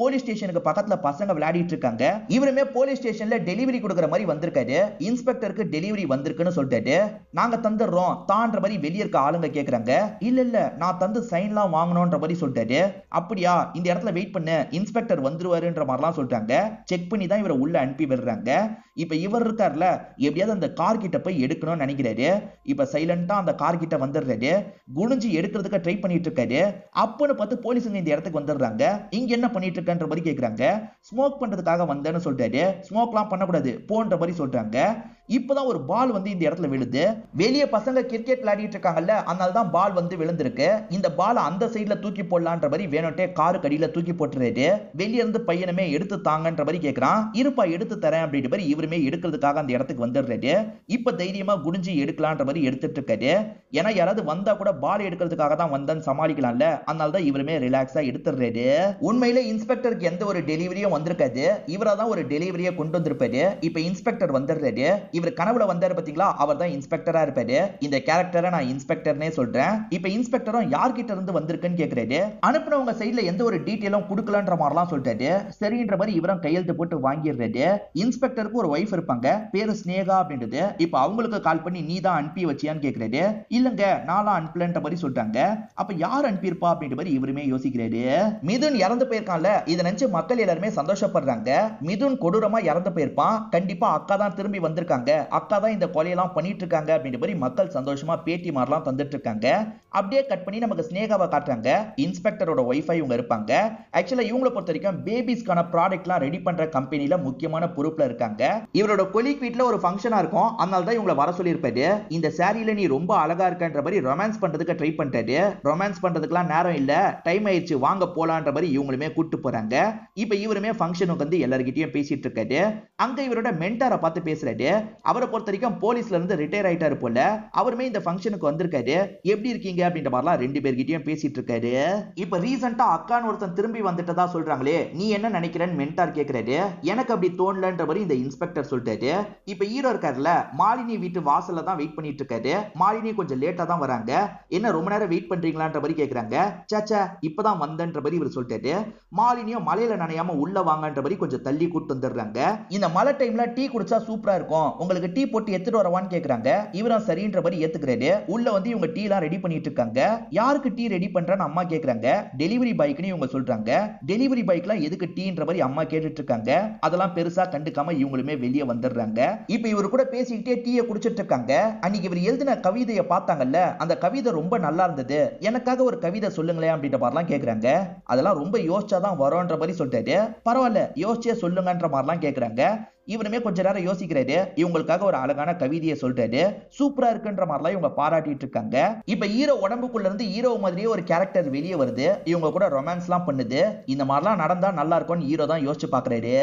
போலீஸ் ஸ்டேஷனுக்கு பக்கத்துல பசங்க விளையாடிட்டு இருக்காங்க. இவருமே போலீஸ் ஸ்டேஷன்ல டெலிவரி கொடுக்குற மாதிரி வந்திருக்காரு. இன்ஸ்பெக்டருக்கு டெலிவரி வந்திருக்குன்னு சொல்லிட்டாரு. நாங்க தந்துடுறோம் தான்ற மாதிரி வெளிய இருக்க ஆளுங்க கேக்குறாங்க. இல்ல நான் தந்து சைன்லாம் வாங்கணும்ன்ற மாதிரி சொல்லிட்டாரு. அப்படியா, இந்த இடத்துல வெயிட் பண்ணு, இன்ஸ்பெக்டர் வந்துருவாருன்ற மாதிரிலாம் சொல்றாங்க. செக் பண்ணி தான் இவரை உள்ள அனுப்பி விடுறாங்க. இப்ப இவர் இருக்கார்ல, எப்படியாவது அந்த கார் கிட்ட போய் எடுக்கணும்னு நினைக்கிறாரு. இப்ப சைலண்டா அந்த கார் கிட்ட வந்துடுறாரு. குனிஞ்சு எடுக்கிறதுக்கு ட்ரை பண்ணிட்டு இருக்காரு. அப்பன்னு பார்த்து போலீஸுங்க இந்த இடத்துக்கு வந்துடுறாங்க. இங்க என்ன பண்ணிட்டு இருக்கான்ற மாதிரி கேக்குறாங்க. ஸ்மோக் பண்றதுக்காக வந்தேன்னு சொல்றாரு. ஸ்மோக்லாம் பண்ணக்கூடாது போன்ற மாதிரி சொல்றாங்க. இப்பதான் ஒரு பால் வந்து இந்த இடத்துல விழுது. வெளியே பசங்க கிரிக்கெட் விளையாடிட்டு இருக்காங்கல்ல, அதனால தான் பால் வந்து விழுந்திருக்கு. இந்த பால் அந்த சைடுல தூக்கி போடலான்ற மாதிரி வேணும்ட்டே காரு கடியில தூக்கி போட்டுறாரு. வெளிய இருந்து பையனுமே எடுத்து தாங்கன்ற மாதிரி கேக்குறான். இருப்பா எடுத்து தரேன் அப்படின்ற மாதிரி இவருமே எடுக்கிறதுக்காக அந்த இடத்துக்கு வந்துடுறாரு. இப்ப தைரியமா குனிஞ்சு எடுக்கலான்ற மாதிரி எடுத்துட்டு இருக்காரு. ஏன்னா யாராவது வந்தா கூட பால் எடுக்கிறதுக்காக தான் வந்தேன்னு சமாளிக்கலாம்ல, அதனால தான் இவருமே ரிலாக்ஸா எடுத்துடுறாரு. உண்மையிலே இன்ஸ்பெக்டருக்கு எந்த ஒரு டெலிவரியும் வந்திருக்காது. இவரா தான் ஒரு டெலிவரியை கொண்டு வந்திருப்பாரு. இப்ப இன்ஸ்பெக்டர் வந்துடுறாரு. இவர் கனவுல வந்தாரு பாத்தீங்களா, அவர் தான் இன்ஸ்பெக்டரா இருப்பாரு. இந்த கேரக்டரை நான் இன்ஸ்பெக்டர்னே சொல்றேன். இப்ப இன்ஸ்பெக்டரும் யார்கிட்ட இருந்து வந்திருக்குன்னு கேக்குறாரு. அனுப்புனவங்க சைடுல எந்த ஒரு டீடைலும் கொடுக்கலன்ற மாதிரிலாம் சொல்லிட்டாரு. சரின்ற மாதிரி இவரும் கையெழுத்து போட்டு வாங்கிடுறாரு. இன்ஸ்பெக்டருக்கு ஒரு வைஃப் இருப்பாங்க, பேரு ஸ்னேகா அப்படின்றது. இப்ப அவங்களுக்கு கால் பண்ணி நீ தான் அனுப்பி வச்சியான்னு கேக்குறாரு. இல்லங்க நான்லாம் அனுப்பலன்ற மாதிரி சொல்றாங்க. அப்ப யார் அனுப்பியிருப்பா அப்படின்ற மாதிரி இவருமே யோசிக்கிறாரு. மிதுன் இறந்து போயிருக்கான்ல, இதை நினைச்சு மக்கள் எல்லாருமே சந்தோஷப்படுறாங்க. மிதுன் கொடூரமா இறந்து போயிருப்பான், கண்டிப்பா அக்கா தான் திரும்பி வந்திருக்காங்க, அக்கா தான் இந்த கொலையெல்லாம் பண்ணிட்டு இருக்காங்க அப்படின்ற மாதிரி மக்கள் சந்தோஷமா பேட்டி மாதிரிலாம் தந்துட்டு இருக்காங்க. அப்படியே கட் பண்ணி நமக்கு ஸ்னேகாவை காட்டுறாங்க. இன்ஸ்பெக்டரோட வைஃபை இவங்க இருப்பாங்க. ஆக்சுவலா இவங்களை பொறுத்த வரைக்கும் பேபிஸ்க்கான ப்ராடக்ட்லாம் ரெடி பண்ற கம்பெனில முக்கியமான பொறுப்புல இருக்காங்க. இவரோட கொலீக் வீட்ல ஒரு ஃபங்க்ஷனா இருக்கும், அதனால தான் இவங்களை வர சொல்லியிருப்பாரு. இந்த சாரியில நீ ரொம்ப அழகா இருக்கன்ற மாதிரி ரொமான்ஸ் பண்றதுக்கு ட்ரை பண்ணிட்டாரு. ரொமான்ஸ் பண்றதுக்குலாம் நேரம் இல்ல, டைம் ஆயிடுச்சு, வாங்க போலான்ற மாதிரி இவங்களுமே கூட்டு போறாங்க. இப்ப இவருமே ஃபங்க்ஷனுக்கு வந்து எல்லார்கிட்டயும் பேசிட்டு இருக்காரு. அங்க இவரோட மென்டாரை பார்த்து பேசுறாரு. அவரை பொறுத்த வரைக்கும் போலீஸ்ல இருந்து ரிட்டையர் ஆயிட்டாரு போல. அவருமே இந்த ஃபங்க்ஷனுக்கு வந்திருக்காரு. எப்படி இருக்கீங்க அப்படின்ற மாதிரிலாம் ரெண்டு பேர்கிட்டயும் பேசிட்டு இருக்காரு. இப்ப ரீசெண்டா அக்கான்னு ஒருத்தன் திரும்பி வந்துட்டதா சொல்றாங்களே, நீ என்ன நினைக்கிறேன்னு மென்டார் கேக்குறாரு. எனக்கு அப்படி தோணலன்ற மாதிரி இந்த இன்ஸ்பெக்டர் சொல்லிட்டாரு. இப்ப ஹீரோ இருக்காருல, மாலினி வீட்டு வாசல்ல தான் வெயிட் பண்ணிட்டு இருக்காரு. மாலினி கொஞ்சம் லேட்டா தான் வராங்க. என்ன ரொம்ப நேரம் வெயிட் பண்றீங்களான்ற மாதிரி கேக்குறாங்க. சாச்சா இப்பதான் வந்தன்ற மாதிரி இவர் சொல்லிட்டாரு. மாலினியும் மலையில நனையாம உள்ள வாங்கன்ற மாதிரி கொஞ்சம் தள்ளி கூட்டு வந்துடுறாங்க. இந்த மழை டைம்ல டீ குடிச்சா சூப்பரா இருக்கும், உங்களுக்கு டீ போட்டு எடுத்துட்டு வரவான்னு கேக்குறாங்க. இவரும் சரின்ற மாதிரி ஏத்துக்கிறாரு. உள்ள வந்து இவங்க டீ எல்லாம் ரெடி பண்ணிட்டு இருக்காங்க. யாருக்கு டீ ரெடி பண்றன்னு அம்மா கேக்குறாங்க. டெலிவரி பாய்க்குன்னு இவங்க சொல்றாங்க. டெலிவரி பாய்க்குலாம் எதுக்கு டீன்ற மாதிரி அம்மா கேட்டுட்டு இருக்காங்க. அதெல்லாம் பெருசா கண்டுக்காம இவங்களுமே வெளியே வந்துடுறாங்க. இப்ப இவரு கூட பேசிக்கிட்டே டீயை குடிச்சிட்டு இருக்காங்க. அன்னைக்கு இவர் எழுதின கவிதையை பார்த்தாங்கல்ல, அந்த கவிதை ரொம்ப நல்லா இருந்தது, எனக்காக ஒரு கவிதை சொல்லுங்களேன் அப்படின்ற மாதிரிலாம் கேக்குறாங்க. அதெல்லாம் ரொம்ப யோசிச்சாதான் வரும்ன்ற மாதிரி சொல்லிட்டாரு. பரவாயில்ல யோசிச்சே சொல்லுங்கன்ற மாதிரிலாம் கேக்குறாங்க. இவனுமே கொஞ்ச நேரம் யோசிக்கிறாரு. இவங்களுக்காக ஒரு அழகான கவிதையை சொல்றாரு. சூப்பரா இருக்குன்ற மாதிரிலாம் இவங்க பாராட்டிட்டு இருக்காங்க. இப்ப ஹீரோ உடம்புக்குள்ள இருந்து ஹீரோ மாதிரியே ஒரு கேரக்டர் வெளியே வருது. இவங்க கூட ரொமான்ஸ் எல்லாம் பண்ணுது. இந்த மாதிரிலாம் நடந்தா நல்லா இருக்கும்னு ஹீரோ தான் யோசிச்சு பாக்குறாரு.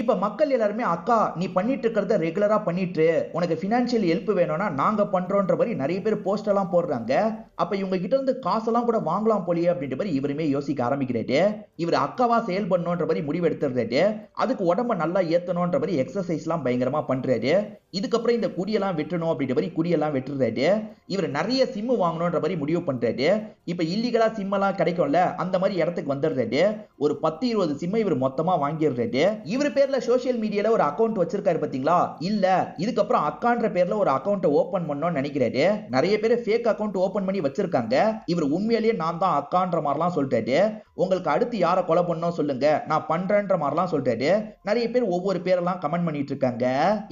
இப்ப மக்கள் எல்லாருமே அக்கா நீ பண்ணிட்டு இருக்கிறத ரெகுலரா பண்ணிட்டு, உனக்கு பினான்சியல் ஹெல்ப் வேணும்னா நாங்க பண்றோன்ற மாதிரி நிறைய பேர் போஸ்ட் எல்லாம் போடுறாங்க. அப்ப இவங்க கிட்ட இருந்து காசெல்லாம் கூட வாங்கலாம் போலியே அப்படின்ற மாதிரி இவருமே யோசிக்க ஆரம்பிக்கிறாரு. இவர் அக்காவா செயல் பண்ணணும்ன்ற மாதிரி முடிவு எடுத்துறாரு. அதுக்கு உடம்ப நல்லா ஏத்தணும்ன்ற மாதிரி எக்ஸசைஸ்லாம் பயங்கரமா பண்றாரு. இதுக்கப்புறம் இந்த குடியெல்லாம் வெட்டணும் அப்படின்ற மாதிரி குடியெல்லாம் வெட்டுறாரு. இவர் நிறைய சிம் வாங்கணும்ன்ற மாதிரி முடிவு பண்றாரு. இப்ப இல்லீகலா சிம் எல்லாம் கிடைக்கும்ல, அந்த மாதிரி இடத்துக்கு வந்துடுறாரு. ஒரு 10-20 சிம் இவர் மொத்தமா வாங்கிடுறாரு. இவர் பேர்ல சோசியல் மீடியால ஒரு அக்கவுண்ட் வச்சிருக்காரு பாத்தீங்களா, இல்ல இதுக்கப்புறம் அக்கான்ற பேர்ல ஒரு அக்கவுண்ட் ஓபன் பண்ணணும்னு நினைக்கிறாரு. நிறைய பேர் ஃபேக் அக்கவுண்ட் ஓபன் பண்ணி வச்சிருக்காங்க. இவர் உண்மையிலேயே நான் தான் அக்கான்ற மாதிரிலாம் சொல்லிட்டாரு. உங்களுக்கு அடுத்து யாரை கொலை பண்ணணும் சொல்லுங்க, நான் பண்றேன்ற மாதிரிலாம் சொல்லிட்டாரு. நிறைய பேர் ஒவ்வொரு பேரெல்லாம் கமெண்ட் பண்ணிட்டு இருக்காங்க.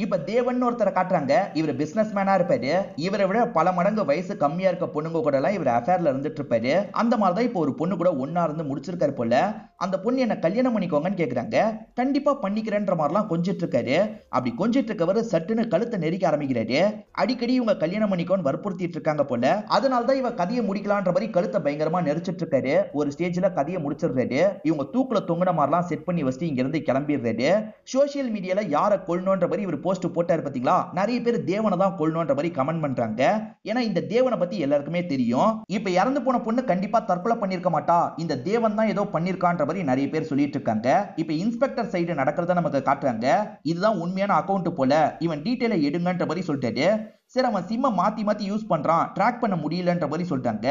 இப்ப தேவன் ஒருத்தரை காட்டுறாங்க. இவர் பிசினஸ் மேனா இருப்பாரு. இவரை விட பல மடங்கு வயசு கம்மியா இருக்க பொண்ணுங்க கூட எல்லாம் இவர் அஃபேர்ல இருந்துட்டு இருப்பாரு. அந்த மாதிரி தான் இப்ப ஒரு பொண்ணு கூட ஒன்னா இருந்து முடிச்சிருக்காரு போல. அந்த பொண்ணு என்ன கல்யாணம் பண்ணிக்கோங்கன்னு கேக்குறாங்க. கண்டிப்பா பண்ணிக்கிறேன்ற மாதிரிலாம் கொஞ்சிட்டு இருக்காரு. அப்படி கொஞ்சிட்டு இருக்கவர் சட்டுன்னு கழுத்தை நெரிக்க ஆரம்பிக்கிறாரு. அடிக்கடி இவங்க கல்யாணம் பண்ணிக்கோன்னு வற்புறுத்திட்டு இருக்காங்க போல. அதனாலதான் இவ கதையை முடிக்கலான்ற மாதிரி கழுத்தை பயங்கரமா நெரிச்சிட்டு இருக்காரு. ஒரு ஸ்டேஜ்ல கதையை முடிச்சிடுறாரு. இவங்க தூக்குல தொங்குன மாதிரிலாம் செட் பண்ணி வச்சுட்டு இங்க இருந்து கிளம்பிடுறாரு. சோசியல் மீடியால யாரை கொல்லணும்ன்ற மாதிரி இவர் போஸ்ட் போட்டாரு பாத்தீங்களா, நிறைய பேர் தேவனை தான் கொல்லணும்ன்ற மாதிரி கமெண்ட் பண்றாங்க. ஏன்னா இந்த தேவனை பத்தி எல்லாருக்குமே தெரியும். இப்ப இறந்து போன பொண்ணு கண்டிப்பா தற்கொலை பண்ணிருக்க மாட்டா, இந்த தேவன் தான் ஏதோ பண்ணிருக்கான்ற மாதிரி நிறைய பேர் சொல்லிட்டு இருக்காங்க. இப்ப இன்ஸ்பெக்டர் சைடு நடக்கிறத நமக்கு காட்டுறாங்க. இதுதான் உண்மையான அக்கவுண்ட் போல, இவன் டீடைலை எடுங்கன்ற மாதிரி சொல்லிட்டாரு. சரி அவன் சிம்ம மாத்தி மாத்தி யூஸ் பண்றான், ட்ராக் பண்ண முடியலன்ற மாதிரி சொல்லிட்டாங்க.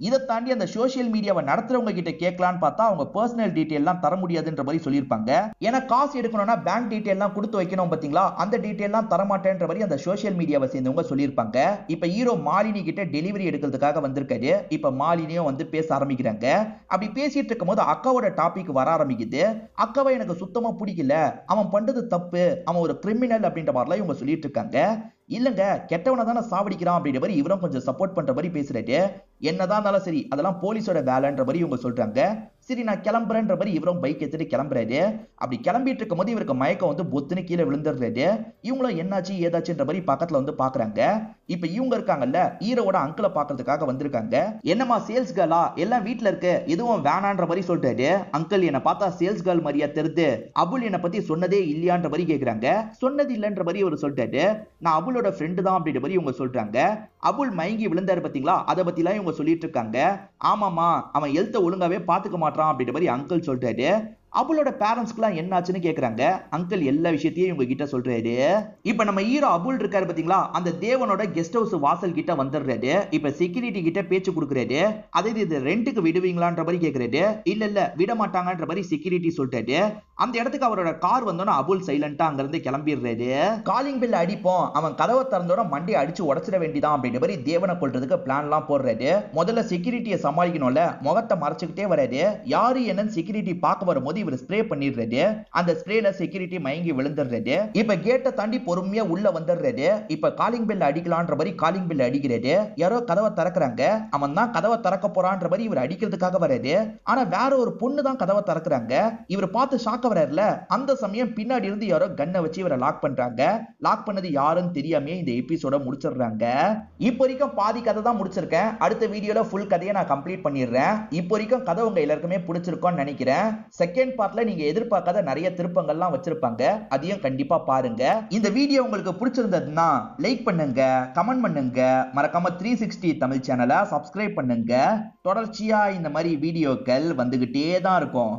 இதை தாண்டி அந்த சோசியல் மீடியாவை நடத்துறவங்க கிட்ட கேட்கலான்னு பார்த்தா அவங்க பர்சனல் டீடைல் எல்லாம் தர முடியாதுன்ற மாதிரி சொல்லியிருப்பாங்க. ஏன்னா காசு எடுக்கணும்னா பேங்க் டீடைல் எல்லாம் கொடுத்து வைக்கணும் பாத்தீங்களா, அந்த டீடைல் எல்லாம் தர மாட்டேன்ற மாதிரி அந்த சோசியல் மீடியாவை சேர்ந்தவங்க சொல்லியிருப்பாங்க. இப்ப ஹீரோ மாலினி கிட்ட டெலிவரி எடுக்கிறதுக்காக வந்திருக்காரு. இப்ப மாலினியும் வந்து பேச ஆரம்பிக்கிறாங்க. அப்படி பேசிட்டு இருக்கும் போது அக்காவோட டாபிக் வர ஆரம்பிக்குது. அக்காவை எனக்கு சுத்தமா பிடிக்கல, அவன் பண்றது தப்பு, அவன் ஒரு கிரிமினல் அப்படின்ற மாதிரிலாம் இவங்க சொல்லிட்டு இருக்காங்க. இல்லங்க கெட்டவனை தானே சாவடிக்கிறான் அப்படின்ற மாதிரி இவரும் கொஞ்சம் சப்போர்ட் பண்ற மாதிரி பேசுறாரு. என்னதான் இருந்தாலும் சரி அதெல்லாம் போலீஸோட வேலைன்ற மாதிரி இவங்க சொல்றாங்க. சரி நான் கிளம்புறேன்ற மாதிரி இவரும் பைக் எடுத்துட்டு கிளம்புறாரு. அப்படி கிளம்பிட்டு இருக்கும் போது இவருக்கு மயக்கம் வந்து பொத்துன்னு கீழே விழுந்துடுறாரு. இவங்களும் என்னாச்சு ஏதாச்சுன்ற மாதிரி பக்கத்துல வந்து பாக்குறாங்க. இப்ப இவங்க இருக்காங்கல்ல ஹீரோவோட அங்கிளை பாக்குறதுக்காக வந்திருக்காங்க. என்னமா சேல்ஸ் கேர்லா, எல்லாம் வீட்டுல இருக்கு, எதுவும் வேணான்ற மாதிரி சொல்றாரு. அங்கிள் என்ன பார்த்தா சேல்ஸ் கேர்ள் மாதிரியா தெரியுது, அபுல் என்ன பத்தி சொன்னதே இல்லையான்ற மாதிரி கேக்குறாங்க. சொன்னது இல்லைன்ற மாதிரி இவர் சொல்லிட்டாரு. நான் அபுலோட ஃப்ரெண்டு தான் அப்படின்ற மாதிரி இவங்க சொல்றாங்க. அபுல் மயங்கி விழுந்தாரு பாத்தீங்களா, அதை பத்தி எல்லாம் இவங்க சொல்லிட்டு இருக்காங்க. ஆமாமா அவன் ஹெல்த் ஒழுங்காவே பாத்துக்க மாட்டான் அப்படின்ற மாதிரி அங்கிள் சொல்றாரு. அபுலோட பேரண்ட்ஸ்க்குலாம் என்னாச்சுன்னு கேக்குறாங்க. அங்கிள் எல்லா விஷயத்தையும் இவங்க கிட்ட சொல்றாரு. இப்ப நம்ம ஹீரோ அபுல் இருக்காரு பாத்தீங்களா, அந்த தேவனோட கெஸ்ட் ஹவுஸ் வாசல் கிட்ட வந்துடுறாரு. இப்ப செக்யூரிட்டி கிட்ட பேச்சு கொடுக்குறாரு. அதே இது ரெண்டுக்கு விடுவீங்களான்ற மாதிரி கேக்குறாரு. இல்ல இல்ல விட மாட்டாங்கன்ற மாதிரி செக்யூரிட்டி சொல்றாரு. அந்த இடத்துக்கு அவரோட கார் வந்தோன்னா அபுல் சைலண்டா அங்க இருந்து கிளம்பிடுறாரு. காலிங் பில் அடிப்போம், அவன் கதவை திறந்தோட மண்டையை அடிச்சு உடச்சிட வேண்டியதான் அப்படின்ற மாதிரி தேவனை கொல்றதுக்கு பிளான் எல்லாம் போடுறாரு. முதல்ல செக்யூரிட்டியை சமாளிக்கணும்ல, முகத்தை மறைச்சுக்கிட்டே வராரு. யாரு என்னன்னு செக்யூரிட்டி பார்க்க வரும்போது இவர் ஸ்ப்ரே பண்ணிடுறாரு. அந்த ஸ்ப்ரேல செக்யூரிட்டி மயங்கி விழுந்துடுறாரு. இப்ப கேட்டை தாண்டி பொறுமையா உள்ள வந்துடுறாரு. இப்ப காலிங் பெல் அடிக்கலான்ற மாதிரி காலிங் பெல் அடிக்கிறாரு. யாரோ கதவை திறக்கிறாங்க. அவன் தான் கதவை திறக்க போறான்ற மாதிரி இவர் அடிக்கிறதுக்காக வராரு. ஆனா வேற ஒரு பொண்ணு தான் கதவை திறக்கிறாங்க. இவர் பார்த்து ஷாக்க வராருல, அந்த சமயம் பின்னாடி இருந்து யாரோ கன்னை வச்சு இவரை லாக் பண்றாங்க. லாக் பண்ணது யாருன்னு தெரியாம இந்த எபிசோட முடிச்சிடுறாங்க. இப்போ வரைக்கும் பாதி கதை தான் முடிச்சிருக்கேன். அடுத்த வீடியோல ஃபுல் கதையை நான் கம்ப்ளீட் பண்ணிடுறேன். இப்போ வரைக்கும் கதை உங்க எல்லாருக்குமே பிடிச்சிருக்கோம்னு நினைக்கிறேன். செகண்ட் செகண்ட் பார்ட்ல நீங்க எதிர்பார்க்காத நிறைய திருப்பங்கள்லாம் வச்சிருப்பாங்க. அதையும் கண்டிப்பா பாருங்க. இந்த வீடியோ உங்களுக்கு பிடிச்சிருந்ததுன்னா லைக் பண்ணுங்க, கமெண்ட் பண்ணுங்க, மறக்காம 360 தமிழ் சேனலை சப்ஸ்கிரைப் பண்ணுங்க. தொடர்ச்சியா இந்த மாதிரி வீடியோக்கள் வந்துகிட்டே தான் இருக்கும்.